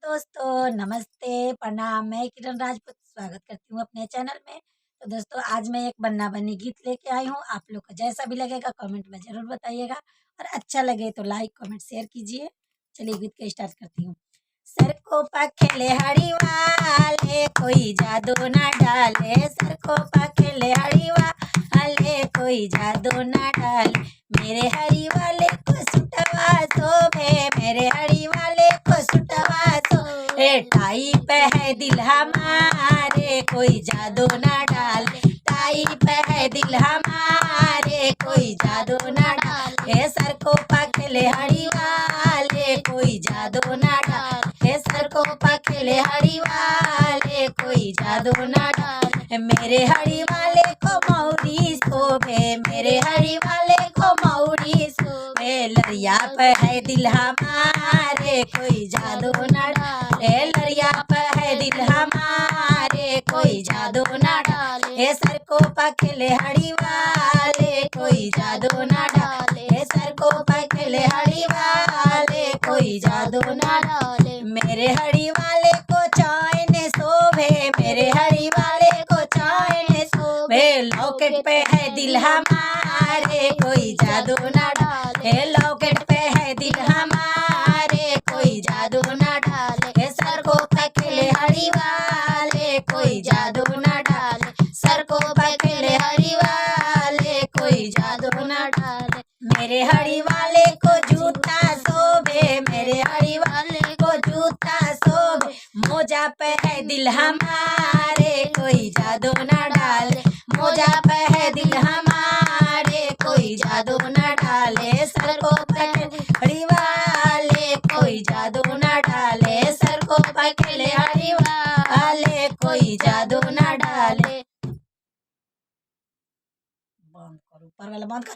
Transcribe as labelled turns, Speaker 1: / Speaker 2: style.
Speaker 1: दोस्तों, नमस्ते, प्रणाम। मैं किरण राजपूत स्वागत करती हूँ अपने चैनल में। तो दोस्तों, आज मैं एक बन्ना-बन्नी गीत लेके आई हूँ। आप लोग को जैसा भी लगेगा कमेंट में ज़रूर बताइएगा और अच्छा लगे तो लाइक, कमेंट, शेयर कीजिए। चलिए गीत को स्टार्ट करती हूँ। सर को पखेले हरी वाले, कोई जादू ना डाले। सर को पखेले हरी वाले, कोई जादू ना डाले। मेरे हरी वाले को सुटवा शोभे, मेरे हरी वाले को सुटवा शोभे। टाई पे है दिल हमारे, कोई जादू ना डाले। टाई पे है दिल हमारे, कोई जादू ना डाले। सर को पखेले हरी वाले, कोई जादू ना डाले। सर को पखेले हरी वाले, कोई जादू ना डाले। मेरे हरी वाले को मौरी शोभे, मेरे हरी वाले को मौरी शोभे। लरिया पे है दिल हमारे, कोई जादू ना डाले। लरिया पे है दिल हमारे, कोई जादू ना डाले। सर को पखेले हरी वाले, कोई जादू ना डाले। सर को पखेले हरी वाले, कोई जादू ना डाले। मेरे हरी वाले को चैन शोभे, मेरे हरी वाले को चैन शोभे। लॉकेट पे है दिल हमारे, कोई जादू ना डाले। लॉकेट पे है दिल हमारे, कोई जादू ना डाले। सर को पखेले हरी वाले, कोई जादू ना डाले। सर को पखेले हरी वाले, कोई जादू ना डाले। मेरे हरी वाले को जूता शोभे, मेरे हरी वाले को जूता शोभे। मोजा पे है दिल हमारे, कोई जादू ना डाले। मोजा पे है दिल हमारे, कोई जादू ना डाले। सर को पखेले हरी वाले, कोई जादू ना डाले। सर को पखेले हरी वाले, कोई जादू ना डाले। बंद करो, ऊपर वाला बंद कर।